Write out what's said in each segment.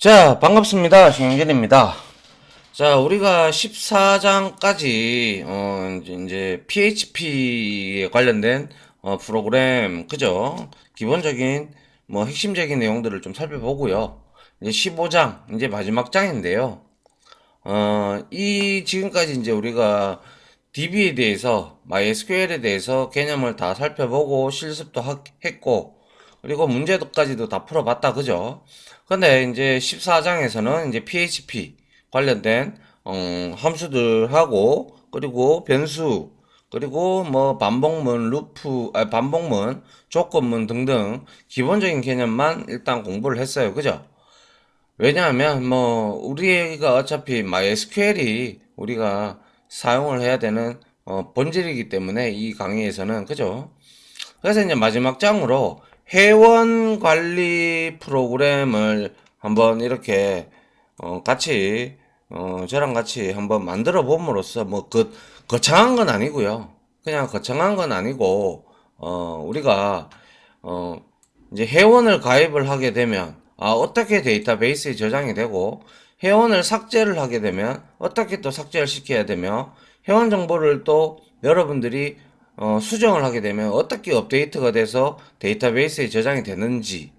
자, 반갑습니다. 신영진입니다. 자, 우리가 14장까지, 이제 PHP에 관련된, 프로그램, 그죠? 기본적인, 핵심적인 내용들을 좀 살펴보고요. 이제 15장, 이제 마지막 장인데요. 지금까지 이제 우리가 DB에 대해서, MySQL에 대해서 개념을 다 살펴보고 실습도 했고, 그리고 문제도까지도 다 풀어봤다, 그죠? 근데 이제 14장에서는 이제 PHP 관련된, 함수들하고, 그리고 변수, 그리고 반복문, 반복문, 조건문 등등 기본적인 개념만 일단 공부를 했어요, 그죠? 왜냐하면 우리가 어차피 MySQL이 우리가 사용을 해야 되는 본질이기 때문에 이 강의에서는 그죠? 그래서 이제 마지막 장으로 회원 관리 프로그램을 한번 이렇게 같이 저랑 같이 한번 만들어 봄으로써 거창한 건 아니고요. 그냥 거창한 건 아니고 우리가 어 이제 회원을 가입을 하게 되면 어떻게 데이터베이스에 저장이 되고 회원을 삭제를 하게 되면 어떻게 또 삭제를 시켜야 되며 회원 정보를 또 여러분들이 수정을 하게 되면 어떻게 업데이트가 돼서 데이터베이스에 저장이 되는지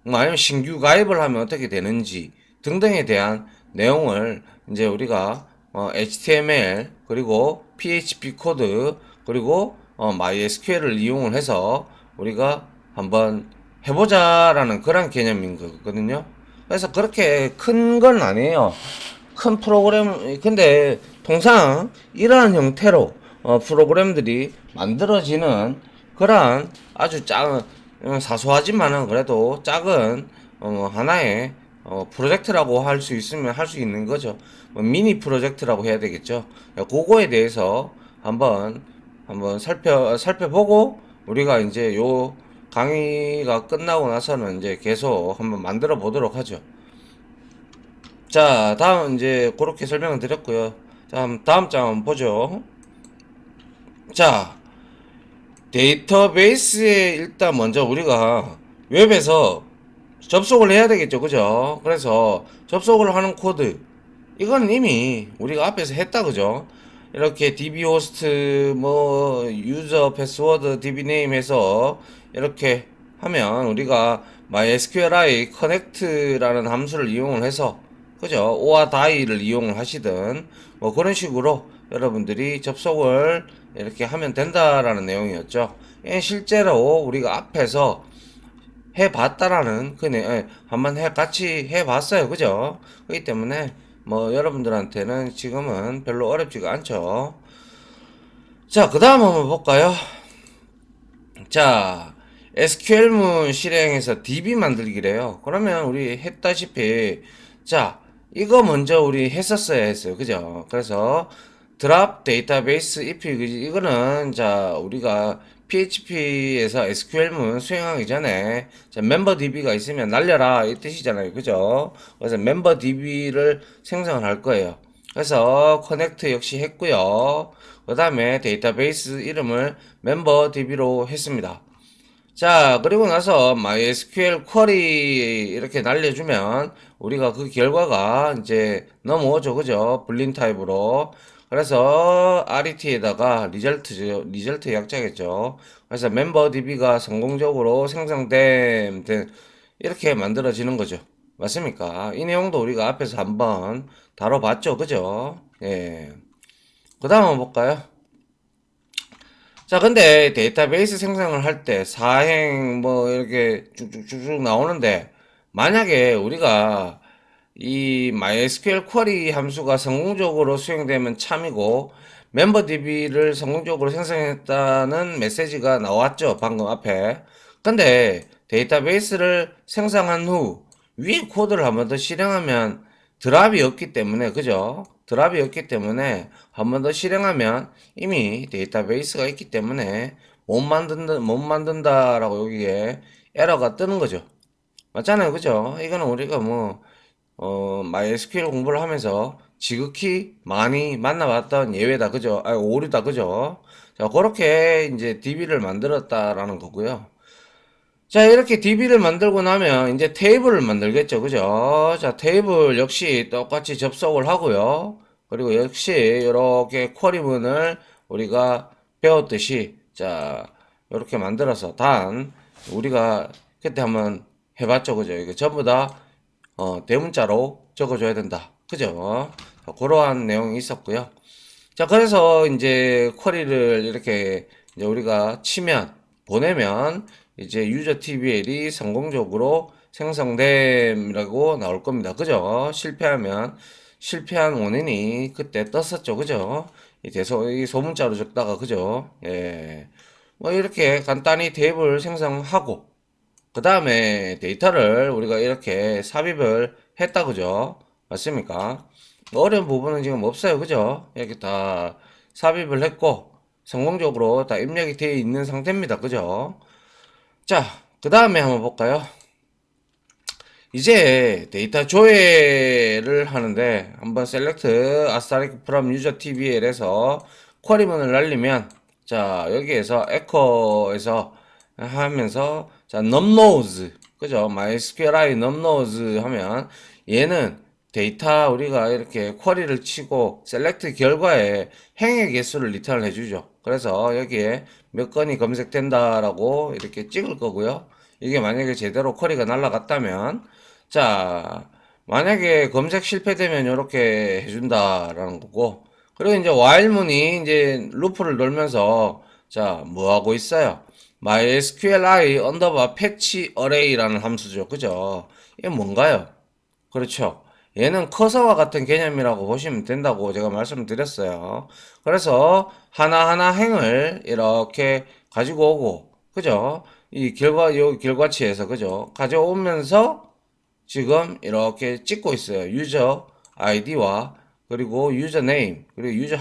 아니면 신규 가입을 하면 어떻게 되는지 등등에 대한 내용을 이제 우리가 HTML 그리고 PHP 코드 그리고 MySQL을 이용을 해서 우리가 한번 해보자라는 그런 개념인 거거든요. 그래서 그렇게 큰 건 아니에요. 큰 프로그램, 근데 통상 이러한 형태로 프로그램들이 만들어지는 그러한 아주 작은, 사소하지만은 그래도 작은 하나의 프로젝트라고 할 수 있으면 할 수 있는 거죠. 미니 프로젝트라고 해야 되겠죠. 그거에 대해서 한번 살펴보고 우리가 이제 요 강의가 끝나고 나서는 이제 계속 한번 만들어 보도록 하죠. 자, 다음 이제 그렇게 설명을 드렸고요. 다음 장 한번 보죠. 자, 데이터베이스에 일단 먼저 우리가 웹에서 접속을 해야 되겠죠, 그죠? 그래서 접속을 하는 코드 이건 이미 우리가 앞에서 했다, 그죠? 이렇게 db 호스트 유저 패스워드 db 네임 해서 이렇게 하면 우리가 MySQLi connect라는 함수를 이용을 해서 그죠? 오와 die를 이용을 하시든 그런 식으로 여러분들이 접속을 이렇게 하면 된다라는 내용이었죠. 실제로 우리가 앞에서 해봤다라는 한번 같이 해봤어요, 그죠? 그렇기 때문에 여러분들한테는 지금은 별로 어렵지가 않죠. 자, 그 다음 한번 볼까요? 자, SQL문 실행해서 DB 만들기래요. 그러면 우리 했다시피 자, 이거 먼저 우리 했었어야 했어요, 그죠? 그래서 드랍 데이터베이스 if 이거는 자 우리가 PHP에서 SQL문 수행하기 전에 자, 멤버 DB가 있으면 날려라 이 뜻이잖아요, 그죠? 그래서 멤버 DB를 생성을 할 거예요. 그래서 커넥트 역시 했고요. 그 다음에 데이터베이스 이름을 멤버 DB로 했습니다. 자, 그리고 나서 MySQL 쿼리 이렇게 날려주면 우리가 그 결과가 이제 넘어오죠, 그죠? 불린 타입으로. 그래서 RET에다가 리절트 약자겠죠. 그래서 멤버 DB가 성공적으로 생성됨, 이렇게 만들어지는 거죠. 맞습니까? 이 내용도 우리가 앞에서 한번 다뤄봤죠, 그죠? 예. 그 다음 한번 볼까요? 자, 근데 데이터베이스 생성을 할 때 사행 이렇게 쭉쭉쭉쭉 나오는데 만약에 우리가 이 MySQL 쿼리 함수가 성공적으로 수행되면 참이고 멤버DB를 성공적으로 생성했다는 메시지가 나왔죠, 방금 앞에. 근데 데이터베이스를 생성한 후 위에 코드를 한번 더 실행하면 드랍이 없기 때문에, 그죠? 드랍이 없기 때문에 한 번 더 실행하면 이미 데이터베이스가 있기 때문에 못 만든다라고 여기에 에러가 뜨는 거죠. 맞잖아요, 그죠? 이거는 우리가 MySQL 공부를 하면서 지극히 많이 만나봤던 예외다, 그죠? 오류다, 그죠? 자, 그렇게 이제 DB를 만들었다라는 거고요. 자, 이렇게 DB를 만들고 나면 이제 테이블을 만들겠죠. 그죠? 자, 테이블 역시 똑같이 접속을 하고요. 그리고 역시 이렇게 쿼리문을 우리가 배웠듯이 자, 이렇게 만들어서 단 우리가 그때 한번 해봤죠. 그죠? 이거 전부 다 대문자로 적어줘야 된다. 그죠? 자, 그러한 내용이 있었고요. 자, 그래서 이제 쿼리를 이렇게 이제 우리가 치면, 보내면 이제 유저 TBL이 성공적으로 생성됨이라고 나올 겁니다. 그죠? 실패한 원인이 그때 떴었죠. 그죠? 이 소문자로 적다가, 그죠? 예. 뭐 이렇게 간단히 테이블 생성하고, 그 다음에 데이터를 우리가 이렇게 삽입을 했다. 그죠? 맞습니까? 어려운 부분은 지금 없어요. 그죠? 이렇게 다 삽입을 했고, 성공적으로 다 입력이 되어 있는 상태입니다. 그죠? 자, 그 다음에 한번 볼까요? 이제 데이터 조회를 하는데, 한번 select asterisk from user tbl에서 쿼리문을 날리면, 자, 여기에서 echo에서 하면서, 자, numNodes, 그죠? MySQLi numNodes 하면, 얘는 데이터 우리가 이렇게 쿼리를 치고 셀렉트 결과에 행의 개수를 리턴을 해주죠. 그래서 여기에 몇 건이 검색된다라고 이렇게 찍을 거고요. 이게 만약에 제대로 쿼리가 날라갔다면 자 만약에 검색 실패되면 이렇게 해준다라는 거고 그리고 이제 while문이 이제 루프를 돌면서 자 뭐 하고 있어요? MySQLi underbar patch array라는 함수죠. 그죠? 이게 뭔가요? 그렇죠. 얘는 커서와 같은 개념이라고 보시면 된다고 제가 말씀드렸어요. 그래서 하나하나 행을 이렇게 가지고 오고, 그죠? 요 결과치에서, 그죠? 가져오면서 지금 이렇게 찍고 있어요. 유저 아이디와 그리고 유저 네임, 그리고 유저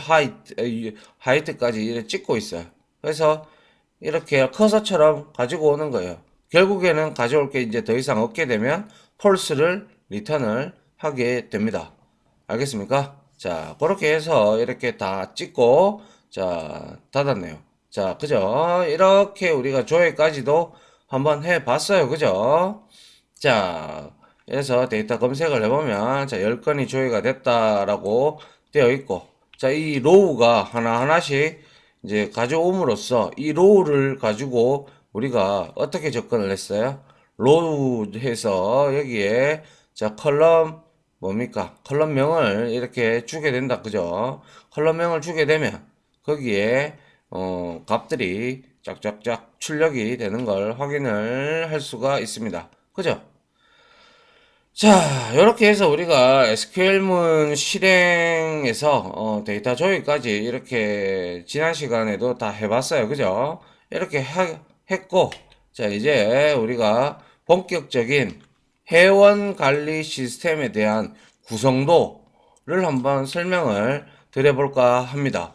하이트까지 이렇게 찍고 있어요. 그래서 이렇게 커서처럼 가지고 오는 거예요. 결국에는 가져올 게 이제 더 이상 없게 되면 폴스를 리턴을 하게 됩니다. 알겠습니까? 자, 그렇게 해서 이렇게 다 찍고 자, 닫았네요. 자, 그죠? 이렇게 우리가 조회까지도 한번 해 봤어요. 그죠? 자, 그래서 데이터 검색을 해보면 자, 10건이 조회가 됐다라고 되어 있고 자, 이 로우가 하나하나씩 이제 가져옴으로써 이 로우를 가지고 우리가 어떻게 접근을 했어요? 로우 해서 여기에 자, 컬럼 뭡니까? 컬럼명을 이렇게 주게 된다. 그죠? 컬럼명을 주게 되면 거기에 값들이 쫙쫙쫙 출력이 되는 걸 확인을 할 수가 있습니다. 그죠? 자, 이렇게 해서 우리가 SQL문 실행에서 데이터 조회까지 이렇게 지난 시간에도 다 해봤어요. 그죠? 이렇게 했고, 자, 이제 우리가 본격적인 회원 관리 시스템에 대한 구성도를 한번 설명을 드려볼까 합니다.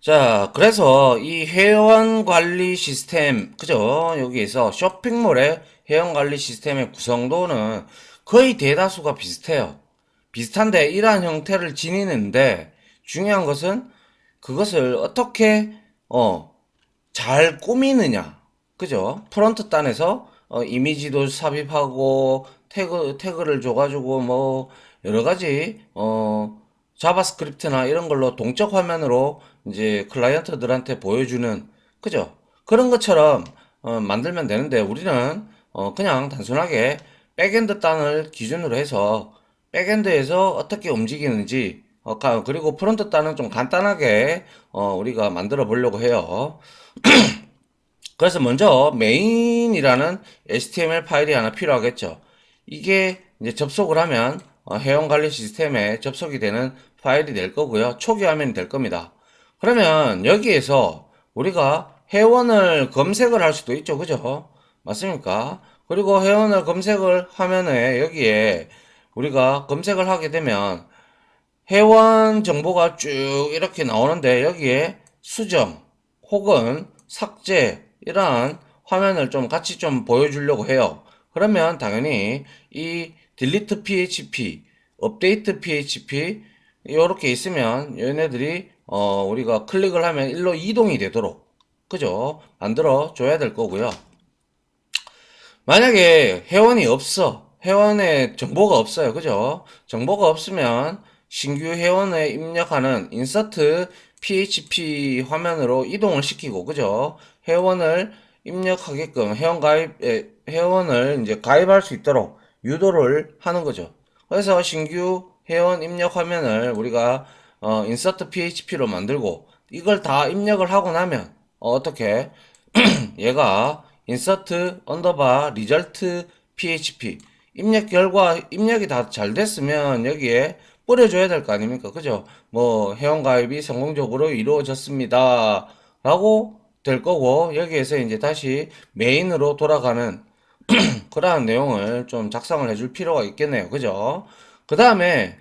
자, 그래서 이 회원 관리 시스템, 그죠? 여기에서 쇼핑몰의 회원 관리 시스템의 구성도는 거의 대다수가 비슷해요. 비슷한데 이러한 형태를 지니는데 중요한 것은 그것을 어떻게, 잘 꾸미느냐. 그죠? 프론트 단에서 이미지도 삽입하고 태그를 줘가지고 뭐 여러 가지 자바스크립트나 이런 걸로 동적 화면으로 이제 클라이언트들한테 보여주는 그죠? 그런 것처럼 만들면 되는데 우리는 그냥 단순하게 백엔드 단을 기준으로 해서 백엔드에서 어떻게 움직이는지 그리고 프론트 단은 좀 간단하게 우리가 만들어 보려고 해요. 그래서 먼저 메인이라는 HTML 파일이 하나 필요하겠죠. 이게 이제 접속을 하면 회원 관리 시스템에 접속이 되는 파일이 될 거고요. 초기 화면이 될 겁니다. 그러면 여기에서 우리가 회원을 검색을 할 수도 있죠. 그죠? 맞습니까? 그리고 회원을 검색을 하면은 여기에 우리가 검색을 하게 되면 회원 정보가 쭉 이렇게 나오는데 여기에 수정 혹은 삭제 이러한 화면을 좀 같이 좀 보여주려고 해요. 그러면 당연히 이 delete php, update php 이렇게 있으면 얘네들이 우리가 클릭을 하면 일로 이동이 되도록 그죠? 만들어 줘야 될 거고요. 만약에 회원이 없어. 회원의 정보가 없어요. 그죠? 정보가 없으면 신규 회원에 입력하는 인서트 PHP 화면으로 이동을 시키고, 그죠? 회원을 입력하게끔 회원을 이제 가입할 수 있도록 유도를 하는 거죠. 그래서 신규 회원 입력 화면을 우리가 인서트 PHP로 만들고 이걸 다 입력을 하고 나면 어떻게 얘가 insert 언더바 result php 입력 결과 입력이 다 잘 됐으면 여기에 뿌려줘야 될 거 아닙니까? 그죠? 뭐 회원가입이 성공적으로 이루어졌습니다 라고 될 거고 여기에서 이제 다시 메인으로 돌아가는 그러한 내용을 좀 작성을 해줄 필요가 있겠네요. 그죠? 그 다음에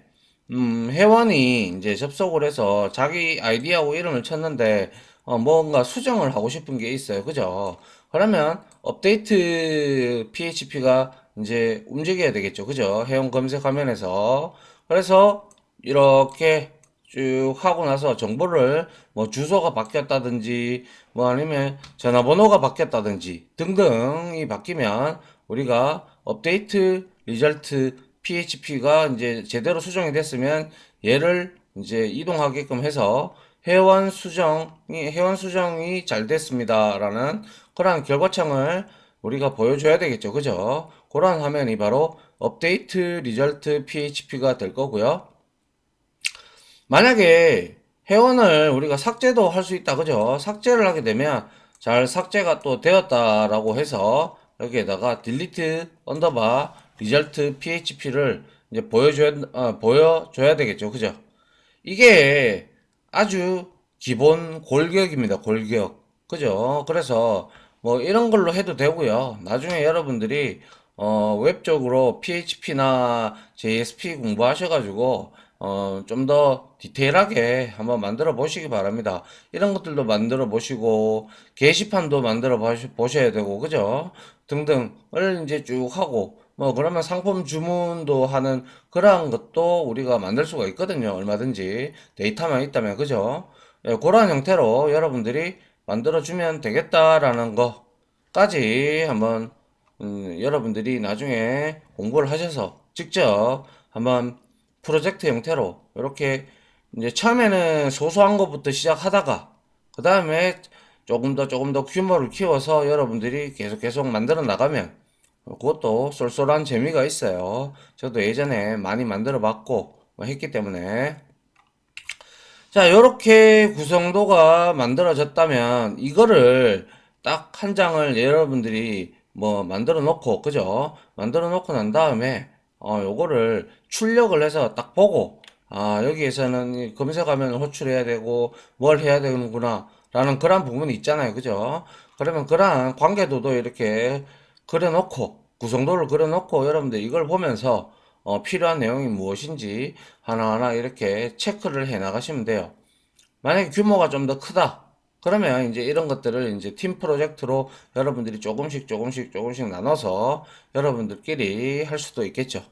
회원이 이제 접속을 해서 자기 아이디하고 이름을 쳤는데 뭔가 수정을 하고 싶은 게 있어요. 그죠? 그러면 업데이트 PHP가 이제 움직여야 되겠죠. 그죠? 회원 검색 화면에서. 그래서 이렇게 쭉 하고 나서 정보를 뭐 주소가 바뀌었다든지 뭐 아니면 전화번호가 바뀌었다든지 등등이 바뀌면 우리가 업데이트 리절트 PHP가 이제 제대로 수정이 됐으면 얘를 이제 이동하게끔 해서 회원 수정이 잘 됐습니다라는 그러한 결과창을 우리가 보여줘야 되겠죠. 그죠? 그러한 화면이 바로 업데이트 리절트 PHP가 될 거고요. 만약에 회원을 우리가 삭제도 할 수 있다. 그죠? 삭제를 하게 되면 잘 삭제가 또 되었다라고 해서 여기에다가 delete 언더바 result php를 이제 보여줘야 되겠죠. 그죠? 이게 아주 기본 골격입니다. 골격. 그죠? 그래서 뭐 이런 걸로 해도 되고요. 나중에 여러분들이 웹 쪽으로 PHP나 JSP 공부하셔가지고 좀 더 디테일하게 한번 만들어 보시기 바랍니다. 이런 것들도 만들어 보시고 게시판도 만들어 보셔야 되고 그죠? 등등을 이제 쭉 하고 뭐 그러면 상품 주문도 하는 그러한 것도 우리가 만들 수가 있거든요. 얼마든지 데이터만 있다면 그죠? 예, 그러한 형태로 여러분들이 만들어주면 되겠다라는 거까지 한번 여러분들이 나중에 공부를 하셔서 직접 한번 프로젝트 형태로 이렇게 이제 처음에는 소소한 것부터 시작하다가 그 다음에 조금 더 규모를 키워서 여러분들이 계속 만들어 나가면 그것도 쏠쏠한 재미가 있어요. 저도 예전에 많이 만들어 봤고 뭐 했기 때문에 자, 요렇게 구성도가 만들어졌다면 이거를 딱 한 장을 여러분들이 뭐 만들어 놓고 그죠? 만들어 놓고 난 다음에 요거를 출력을 해서 딱 보고 여기에서는 이 검색하면 호출해야 되고 뭘 해야 되는구나 라는 그런 부분이 있잖아요. 그죠? 그러면 그러한 관계도도 이렇게 그려놓고 구성도를 그려놓고 여러분들 이걸 보면서 필요한 내용이 무엇인지 하나하나 이렇게 체크를 해 나가시면 돼요. 만약에 규모가 좀 더 크다. 그러면 이제 이런 것들을 이제 팀 프로젝트로 여러분들이 조금씩 나눠서 여러분들끼리 할 수도 있겠죠.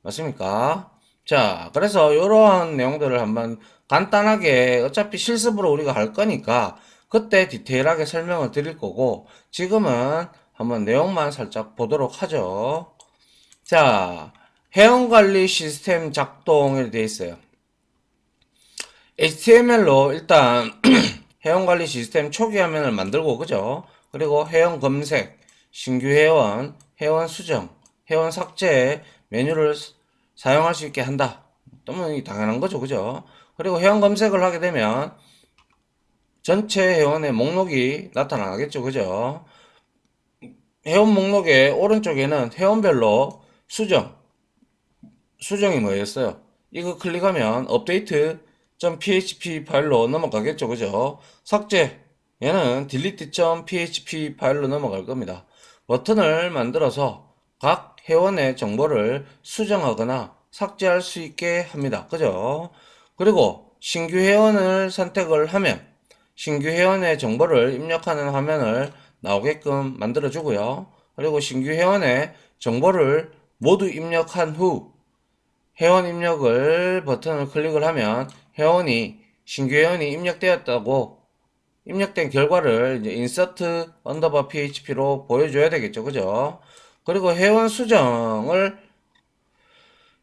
맞습니까? 자, 그래서 이러한 내용들을 한번 간단하게 어차피 실습으로 우리가 할 거니까 그때 디테일하게 설명을 드릴 거고 지금은 한번 내용만 살짝 보도록 하죠. 자, 회원관리 시스템 작동에 되어 있어요. HTML로 일단 회원관리 시스템 초기 화면을 만들고 그죠? 그리고 회원 검색, 신규 회원, 회원 수정, 회원 삭제 메뉴를 사용할 수 있게 한다. 너무 당연한 거죠. 그죠? 그리고 회원 검색을 하게 되면 전체 회원의 목록이 나타나겠죠. 그죠? 회원 목록의 오른쪽에는 회원별로 수정이 뭐였어요? 이거 클릭하면 update.php 파일로 넘어가겠죠. 그죠? 삭제. 얘는 delete.php 파일로 넘어갈 겁니다. 버튼을 만들어서 각 회원의 정보를 수정하거나 삭제할 수 있게 합니다. 그죠? 그리고 신규 회원을 선택을 하면 신규 회원의 정보를 입력하는 화면을 나오게끔 만들어 주고요. 그리고 신규 회원의 정보를 모두 입력한 후 회원 입력을 버튼을 클릭을 하면 신규 회원이 입력되었다고 입력된 결과를 이제 insert 언더바 php로 보여줘야 되겠죠. 그죠? 그리고 회원 수정을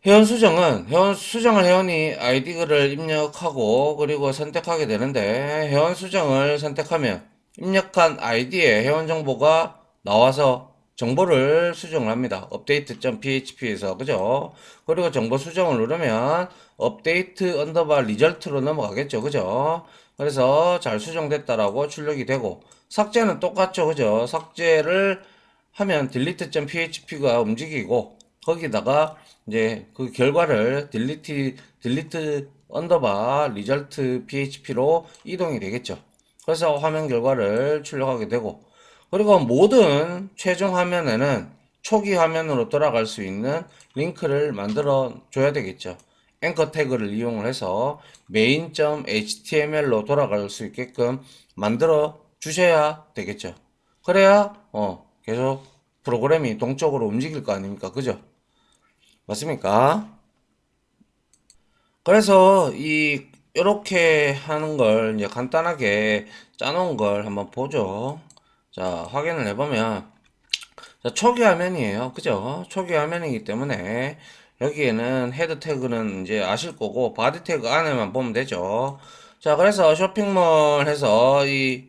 회원이 아이디를 입력하고 그리고 선택하게 되는데 회원 수정을 선택하면 입력한 아이디에 회원 정보가 나와서 정보를 수정을 합니다. update.php에서 그죠? 그리고 정보 수정을 누르면 업데이트 언더바 리절트로 넘어가겠죠. 그죠? 그래서 잘 수정됐다라고 출력이 되고 삭제는 똑같죠. 그죠? 삭제를 하면 delete.php가 움직이고 거기다가 이제 그 결과를 딜리트 언더바 리절트 php로 이동이 되겠죠. 그래서 화면 결과를 출력하게 되고 그리고 모든 최종 화면에는 초기 화면으로 돌아갈 수 있는 링크를 만들어 줘야 되겠죠. 앵커 태그를 이용을 해서 main.html로 돌아갈 수 있게끔 만들어 주셔야 되겠죠. 그래야 계속 프로그램이 동적으로 움직일 거 아닙니까? 그죠? 맞습니까? 그래서 이렇게 하는 걸 이제 간단하게 짜놓은 걸 한번 보죠. 자, 확인을 해보면 자, 초기 화면이에요. 그죠? 초기 화면이기 때문에 여기에는 헤드 태그는 이제 아실 거고 바디 태그 안에만 보면 되죠. 자, 그래서 쇼핑몰 해서 이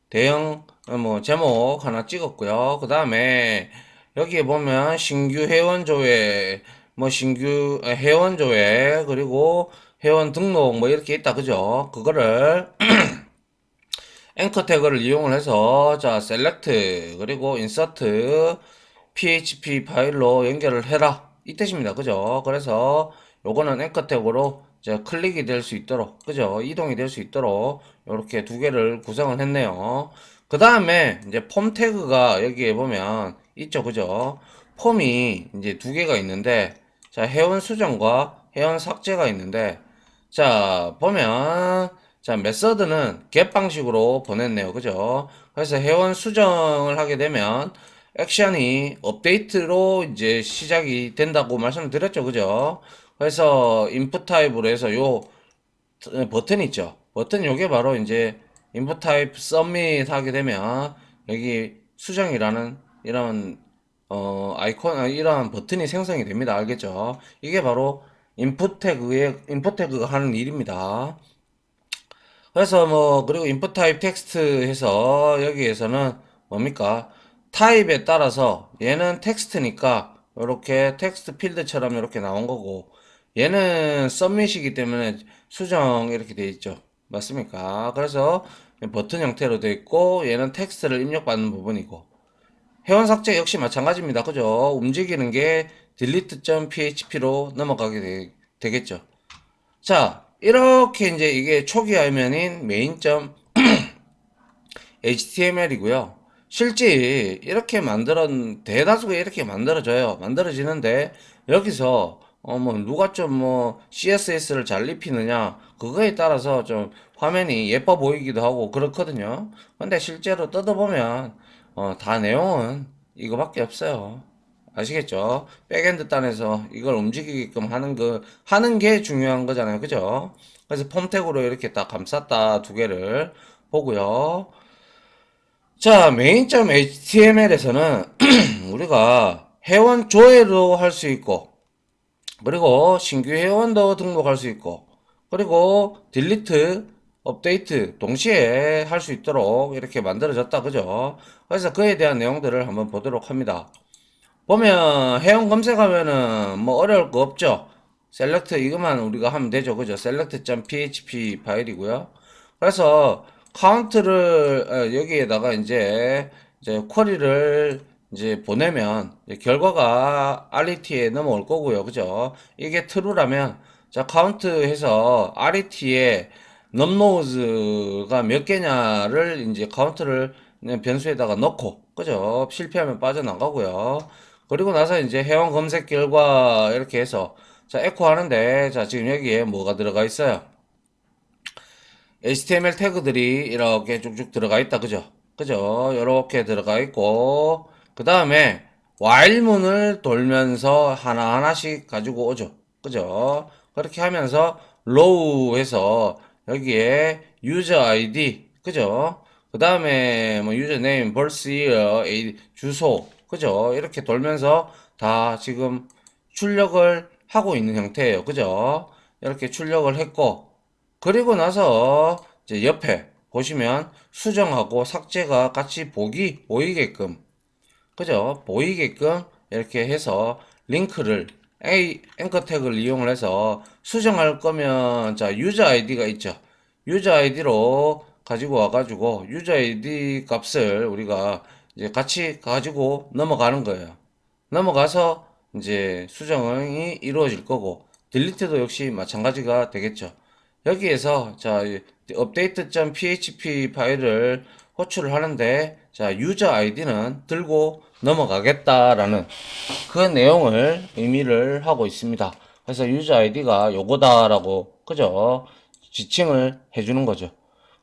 대형 뭐 제목 하나 찍었고요. 그 다음에 여기에 보면 신규 회원 조회 뭐 신규 회원 조회 그리고 회원 등록 뭐 이렇게 있다 그죠? 그거를 앵커 태그를 이용을 해서 자 셀렉트 그리고 인서트 php 파일로 연결을 해라 이 뜻입니다. 그죠? 그래서 요거는 앵커 태그로 이제 클릭이 될 수 있도록 그죠? 이동이 될 수 있도록 이렇게 두 개를 구성을 했네요. 그 다음에 이제 폼 태그가 여기에 보면 있죠. 그죠? 폼이 이제 두 개가 있는데 자 회원 수정과 회원 삭제가 있는데 자 보면 자 메서드는 get 방식으로 보냈네요. 그죠? 그래서 회원 수정을 하게 되면 액션이 업데이트로 이제 시작이 된다고 말씀을 드렸죠. 그죠? 그래서 인풋 타입으로 해서 요 버튼 있죠. 버튼 요게 바로 이제 인풋 타입 서밋 하게 되면 여기 수정이라는 이런 아이콘 이런 버튼이 생성이 됩니다. 알겠죠? 이게 바로 인풋 태그가 하는 일입니다. 그래서 뭐 그리고 인풋 타입 텍스트 해서 여기에서는 뭡니까? 타입에 따라서 얘는 텍스트니까 이렇게 텍스트 필드처럼 이렇게 나온 거고 얘는 서밋이기 때문에 수정 이렇게 돼 있죠. 맞습니까? 그래서 버튼 형태로 돼 있고 얘는 텍스트를 입력받는 부분이고 회원 삭제 역시 마찬가지입니다. 그죠? 움직이는 게 delete.php로 넘어가게 되겠죠. 자, 이렇게 이제 이게 초기 화면인 main.html이고요. 실제 이렇게 대다수가 이렇게 만들어지는데 여기서 뭐 누가 좀 뭐 CSS를 잘 입히느냐 그거에 따라서 좀 화면이 예뻐 보이기도 하고 그렇거든요. 근데 실제로 뜯어보면 다 내용은 이거밖에 없어요. 아시겠죠? 백엔드 단에서 이걸 움직이게끔 하는 게 중요한 거잖아요. 그죠? 그래서 폼택으로 이렇게 딱 감쌌다 두 개를 보고요. 자, main.html에서는 우리가 회원 조회도 할 수 있고, 그리고 신규 회원도 등록할 수 있고, 그리고 딜리트, 업데이트 동시에 할 수 있도록 이렇게 만들어졌다. 그죠? 그래서 그에 대한 내용들을 한번 보도록 합니다. 보면 회원 검색하면은 뭐 어려울 거 없죠. 셀렉트 이것만 우리가 하면 되죠. 그죠? select.php 파일이고요. 그래서 카운트를 여기에다가 이제 쿼리를 이제 보내면 이제 결과가 RET에 넘어올 거고요. 그죠? 이게 true라면 자 카운트해서 RET에 넘노즈가 몇 개냐를 이제 카운트를 그냥 변수에다가 넣고 그죠? 실패하면 빠져나가고요. 그리고 나서 이제 회원 검색 결과 이렇게 해서 자 에코 하는데 자 지금 여기에 뭐가 들어가 있어요? HTML 태그들이 이렇게 쭉쭉 들어가 있다. 그죠? 그죠? 이렇게 들어가 있고 그 다음에 while문을 돌면서 하나하나씩 가지고 오죠. 그죠? 그렇게 하면서 row 해서 여기에 user ID 그죠? 그 다음에 뭐 유저네임, birth year, 주소 그죠? 이렇게 돌면서 다 지금 출력을 하고 있는 형태예요. 그죠? 이렇게 출력을 했고, 그리고 나서 이제 옆에 보시면 수정하고 삭제가 같이 보이게끔, 그죠? 보이게끔 이렇게 해서 링크를 앵커 태그를 이용을 해서 수정할 거면 자 유저 아이디가 있죠. 유저 아이디로 가지고 와가지고 유저 아이디 값을 우리가 이제 같이 가지고 넘어가는 거예요. 넘어가서 이제 수정이 이루어질 거고 딜리트도 역시 마찬가지가 되겠죠. 여기에서 자 update.php 파일을 호출을 하는데 자 유저 아이디는 들고 넘어가겠다라는 그 내용을 의미를 하고 있습니다. 그래서 유저 아이디가 요거다라고 그죠? 지칭을 해주는 거죠.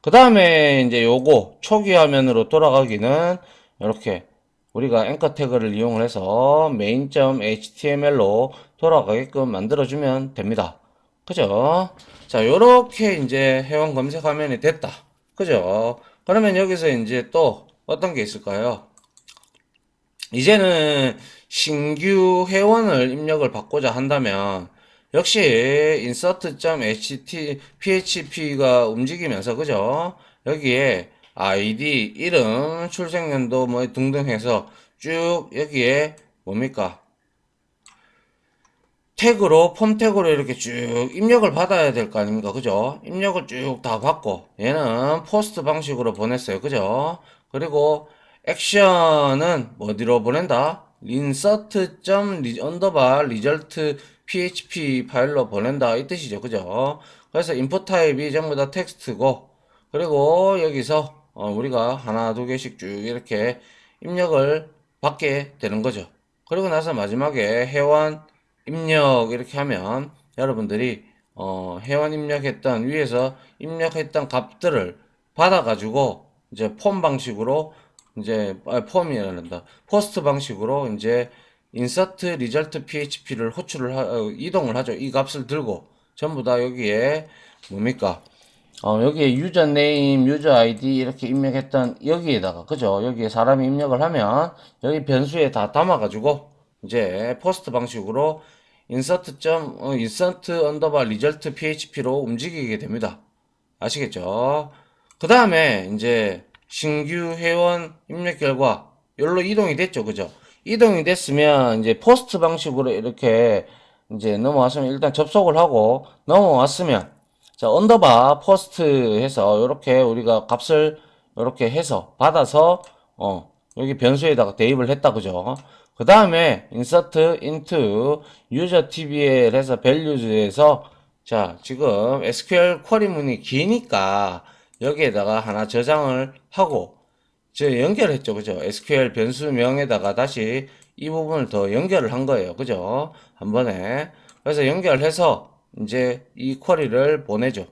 그 다음에 이제 요거 초기 화면으로 돌아가기는 이렇게 우리가 앵커 태그를 이용을 해서 main.html로 돌아가게끔 만들어주면 됩니다. 그죠? 자, 요렇게 이제 회원 검색 화면이 됐다. 그죠? 그러면 여기서 이제 또 어떤 게 있을까요? 이제는 신규 회원을 입력을 받고자 한다면 역시 insert.php가 움직이면서 그죠? 여기에 아이디, 이름, 출생연도 뭐 등등 해서 쭉 여기에 뭡니까? 태그로 폼 태그로 이렇게 쭉 입력을 받아야 될 거 아닙니까? 그죠? 입력을 쭉 다 받고 얘는 포스트 방식으로 보냈어요. 그죠? 그리고 액션은 어디로 보낸다? insert.result php 파일로 보낸다 이 뜻이죠. 그죠? 그래서 인풋 타입이 전부 다 텍스트고 그리고 여기서 우리가 하나 두 개씩 쭉 이렇게 입력을 받게 되는 거죠. 그리고 나서 마지막에 회원 입력 이렇게 하면 여러분들이 회원 입력했던 위에서 입력했던 값들을 받아가지고 이제 폼 방식으로 이제 폼이란다 포스트 방식으로 이제 insert result php를 호출을 이동을 하죠. 이 값을 들고 전부 다 여기에 뭡니까? 여기에 유저 네임, 유저 아이디 이렇게 입력했던 여기에다가 그죠? 여기에 사람이 입력을 하면 여기 변수에 다 담아가지고 이제 포스트 방식으로 insert 언더바 result php로 움직이게 됩니다. 아시겠죠? 그 다음에 이제 신규 회원 입력 결과 여기로 이동이 됐죠. 그죠? 이동이 됐으면 이제 포스트 방식으로 이렇게 이제 넘어왔으면 일단 접속을 하고 넘어왔으면 자 언더바 포스트 해서 이렇게 우리가 값을 이렇게 해서 받아서 여기 변수에다가 대입을 했다. 그죠? 그 다음에 insert into user tbl 해서 values에서 자 지금 SQL 쿼리 문이 기니까 여기에다가 하나 저장을 하고 저 연결했죠. 그죠? SQL 변수명에다가 다시 이 부분을 더 연결을 한 거예요. 그죠? 한 번에. 그래서 연결해서 이제 이 쿼리를 보내죠.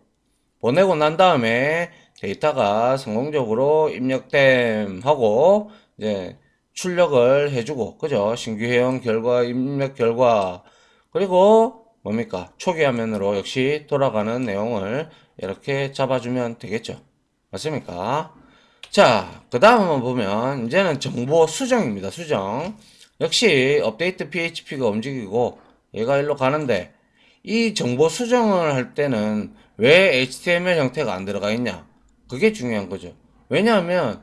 보내고 난 다음에 데이터가 성공적으로 입력됨 하고 이제 출력을 해주고 그죠? 신규 회원 결과 입력 결과 그리고 뭡니까? 초기 화면으로 역시 돌아가는 내용을 이렇게 잡아주면 되겠죠. 맞습니까? 자, 그 다음 한번 보면 이제는 정보 수정입니다. 수정. 역시 업데이트 PHP가 움직이고 얘가 일로 가는데 이 정보 수정을 할 때는 왜 HTML 형태가 안 들어가 있냐? 그게 중요한 거죠. 왜냐하면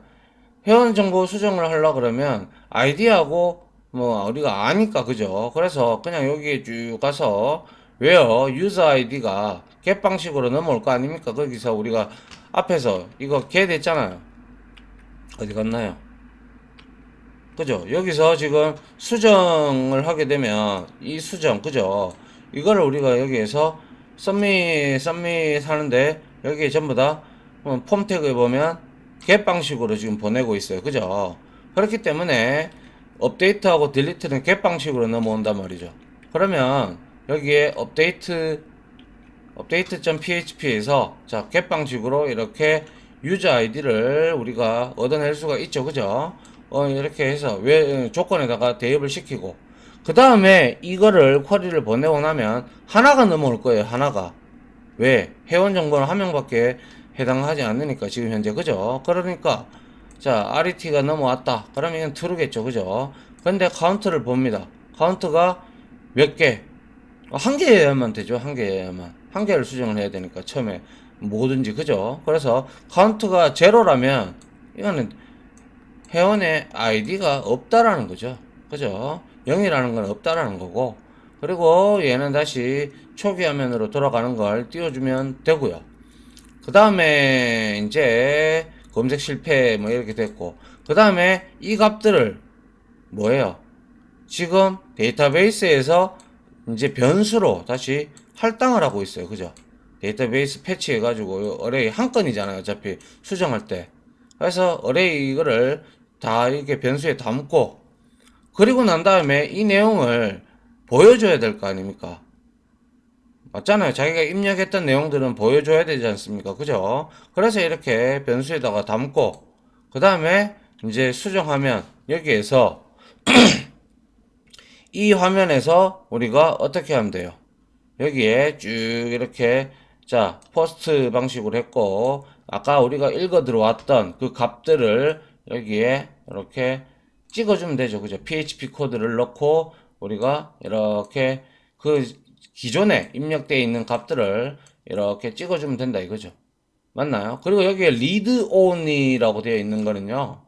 회원 정보 수정을 하려 그러면 아이디하고 뭐 우리가 아니까 그죠? 그래서 그냥 여기에 쭉 가서 왜요? 유저 아이디가 get 방식으로 넘어올 거 아닙니까? 거기서 우리가 앞에서 이거 get 했잖아요. 어디 갔나요? 그죠? 여기서 지금 수정을 하게 되면 이 수정 그죠? 이거를 우리가 여기에서 썸밋 하는데 여기에 전부 다 폼 태그에 보면 get 방식으로 지금 보내고 있어요. 그죠? 그렇기 때문에 업데이트하고 딜리트는 get 방식으로 넘어온단 말이죠. 그러면 여기에 update.php에서 자 get 방식으로 이렇게 유저 아이디를 우리가 얻어낼 수가 있죠. 그죠? 이렇게 해서 왜 조건에다가 대입을 시키고 그 다음에 이거를 쿼리를 보내고 나면 하나가 넘어올 거예요. 하나가 왜 회원 정보는 한 명밖에 해당하지 않으니까 지금 현재 그죠? 그러니까 자 RET가 넘어왔다. 그러면 이건 true겠죠. 그죠? 근데 카운트를 봅니다. 카운트가 몇 개? 한 개여야만 되죠. 한 개여야만. 한 개를 수정을 해야 되니까 처음에 뭐든지 그죠? 그래서 카운트가 제로라면 이거는 회원의 아이디가 없다라는 거죠. 그죠? 0이라는 건 없다라는 거고. 그리고 얘는 다시 초기 화면으로 돌아가는 걸 띄워주면 되고요. 그 다음에 이제 검색 실패 뭐 이렇게 됐고, 그 다음에 이 값들을 뭐예요? 지금 데이터베이스에서 이제 변수로 다시 할당을 하고 있어요. 그죠? 데이터베이스 패치해가지고 어레이 한 건이잖아요. 어차피 수정할 때. 그래서 어레이 이거를 다 이렇게 변수에 담고, 그리고 난 다음에 이 내용을 보여줘야 될 거 아닙니까? 맞잖아요. 자기가 입력했던 내용들은 보여줘야 되지 않습니까? 그죠? 그래서 이렇게 변수에다가 담고, 그 다음에 이제 수정하면 여기에서 이 화면에서 우리가 어떻게 하면 돼요? 여기에 쭉 이렇게 자 포스트 방식으로 했고, 아까 우리가 읽어 들어왔던 그 값들을 여기에 이렇게 찍어주면 되죠. 그죠? PHP 코드를 넣고 우리가 이렇게 그 기존에 입력되어 있는 값들을 이렇게 찍어주면 된다 이거죠. 맞나요? 그리고 여기에 read only라고 되어 있는 거는요,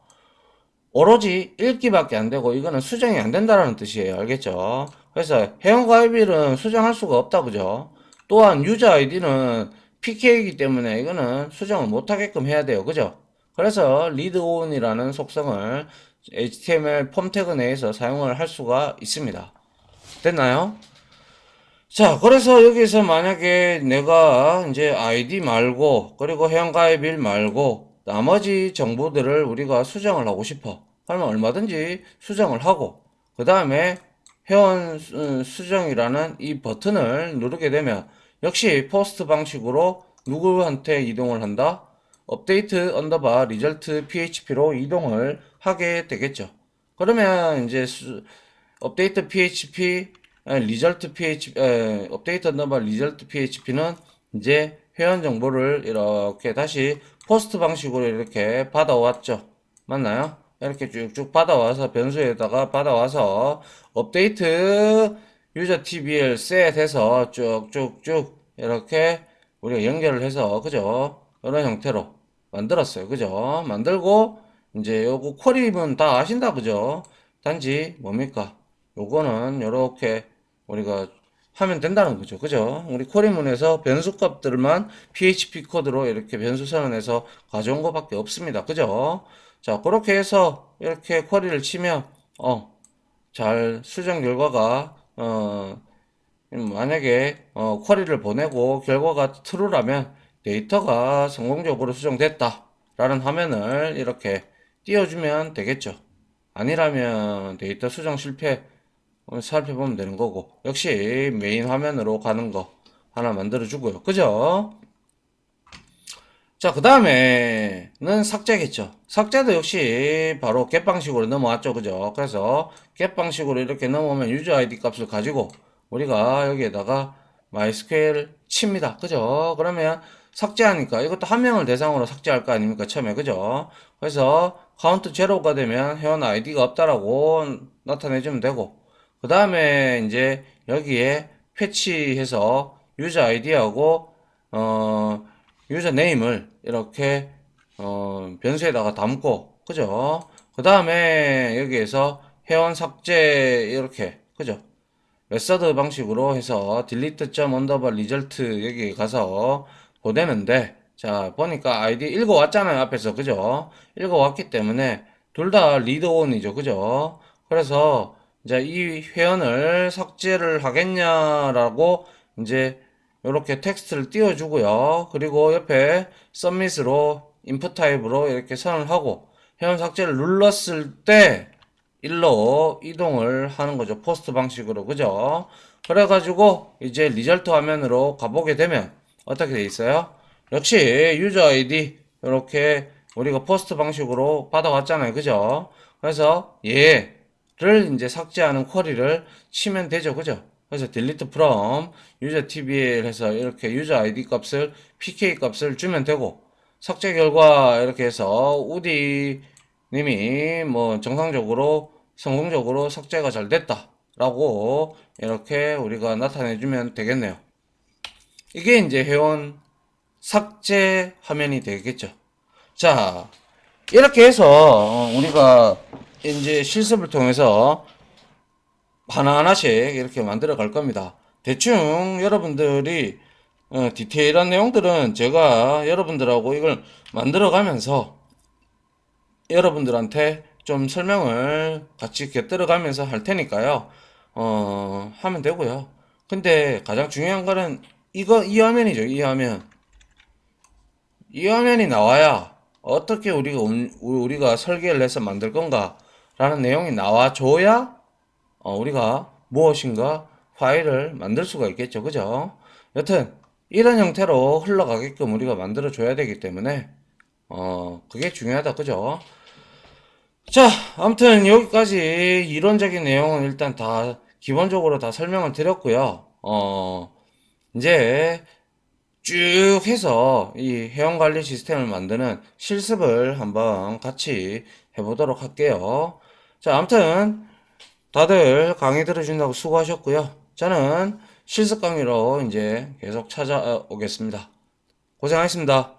오로지 읽기밖에 안 되고 이거는 수정이 안 된다라는 뜻이에요. 알겠죠? 그래서 회원가입일은 수정할 수가 없다. 그죠? 또한 유저 아이디는 PK이기 때문에 이거는 수정을 못하게끔 해야 돼요. 그죠? 그래서 read on이라는 속성을 HTML 폼 태그 내에서 사용을 할 수가 있습니다. 됐나요? 자, 그래서 여기서 만약에 내가 이제 아이디 말고, 그리고 회원가입일 말고, 나머지 정보들을 우리가 수정을 하고 싶어. 그러면 얼마든지 수정을 하고, 그 다음에 회원 수정이라는 이 버튼을 누르게 되면, 역시 포스트 방식으로 누구한테 이동을 한다? 업데이트 언더바 리절트 PHP로 이동을 하게 되겠죠. 그러면 이제 업데이트 PHP 리절트 PHP 업데이트 넘버 리절트 PHP는 이제 회원 정보를 이렇게 다시 포스트 방식으로 이렇게 받아왔죠. 맞나요? 이렇게 쭉쭉 받아와서 변수에다가 받아와서 업데이트 유저 TBL 셋 해서 쭉쭉쭉 이렇게 우리가 연결을 해서 그죠? 이런 형태로 만들었어요. 그죠? 만들고 이제 요거 쿼리문 다 아신다. 그죠? 단지 뭡니까? 요거는 요렇게 우리가 하면 된다는 거죠. 그죠? 우리 쿼리문에서 변수 값들만 PHP 코드로 이렇게 변수 선언해서 가져온 것밖에 없습니다. 그죠? 자, 그렇게 해서 이렇게 쿼리를 치면 잘 수정 결과가 만약에 쿼리를 보내고 결과가 true라면 데이터가 성공적으로 수정됐다 라는 화면을 이렇게 띄워주면 되겠죠. 아니라면 데이터 수정 실패 살펴보면 되는 거고, 역시 메인 화면으로 가는 거 하나 만들어 주고요. 그죠? 자, 그 다음에는 삭제겠죠. 삭제도 역시 바로 get 방식으로 넘어왔죠. 그죠? 그래서 get 방식으로 이렇게 넘어오면 유저 아이디 값을 가지고 우리가 여기에다가 MySQL 칩니다. 그죠? 그러면 삭제하니까 이것도 한 명을 대상으로 삭제할 거 아닙니까? 처음에. 그죠? 그래서 카운트 제로가 되면 회원 아이디가 없다라고 나타내주면 되고, 그 다음에 이제 여기에 패치해서 유저 아이디하고 유저 네임을 이렇게 변수에다가 담고, 그죠? 그 다음에 여기에서 회원 삭제 이렇게, 그죠? 메서드 방식으로 해서 delete 언더바 리절트 여기 가서 보내는데, 자 보니까 아이디 읽어왔잖아요. 앞에서. 그죠? 읽어왔기 때문에 둘 다 리드 온이죠. 그죠? 그래서 이제 이 회원을 삭제를 하겠냐라고 이제 이렇게 텍스트를 띄워주고요. 그리고 옆에 submit으로 input 타입으로 이렇게 선을 하고, 회원 삭제를 눌렀을 때 일로 이동을 하는 거죠. 포스트 방식으로. 그죠? 그래가지고 이제 리절트 화면으로 가보게 되면 어떻게 돼 있어요? 역시 유저 아이디 이렇게 우리가 포스트 방식으로 받아왔잖아요. 그죠? 그래서 얘를 이제 삭제하는 쿼리를 치면 되죠. 그죠? 그래서 delete from user tbl 해서 이렇게 유저 아이디 값을 pk 값을 주면 되고, 삭제 결과 이렇게 해서 우디 님이 뭐 정상적으로 성공적으로 삭제가 잘 됐다 라고 이렇게 우리가 나타내 주면 되겠네요. 이게 이제 회원 삭제 화면이 되겠죠. 자, 이렇게 해서 우리가 이제 실습을 통해서 하나하나씩 이렇게 만들어 갈 겁니다. 대충 여러분들이 디테일한 내용들은 제가 여러분들하고 이걸 만들어 가면서 여러분들한테 좀 설명을 같이 곁들여 가면서 할 테니까요. 하면 되고요. 근데 가장 중요한 거는 이 화면이죠. 이 화면. 이 화면이 나와야 어떻게 우리가 설계를 해서 만들 건가 라는 내용이 나와줘야 우리가 무엇인가 파일을 만들 수가 있겠죠. 그죠? 여튼 이런 형태로 흘러가게끔 우리가 만들어 줘야 되기 때문에 그게 중요하다. 그죠? 자, 아무튼 여기까지 이론적인 내용은 일단 다 기본적으로 다 설명을 드렸고요. 이제 쭉 해서 이 회원관리 시스템을 만드는 실습을 한번 같이 해보도록 할게요. 자, 아무튼 다들 강의 들어준다고 수고하셨고요. 저는 실습 강의로 이제 계속 찾아오겠습니다. 고생하셨습니다.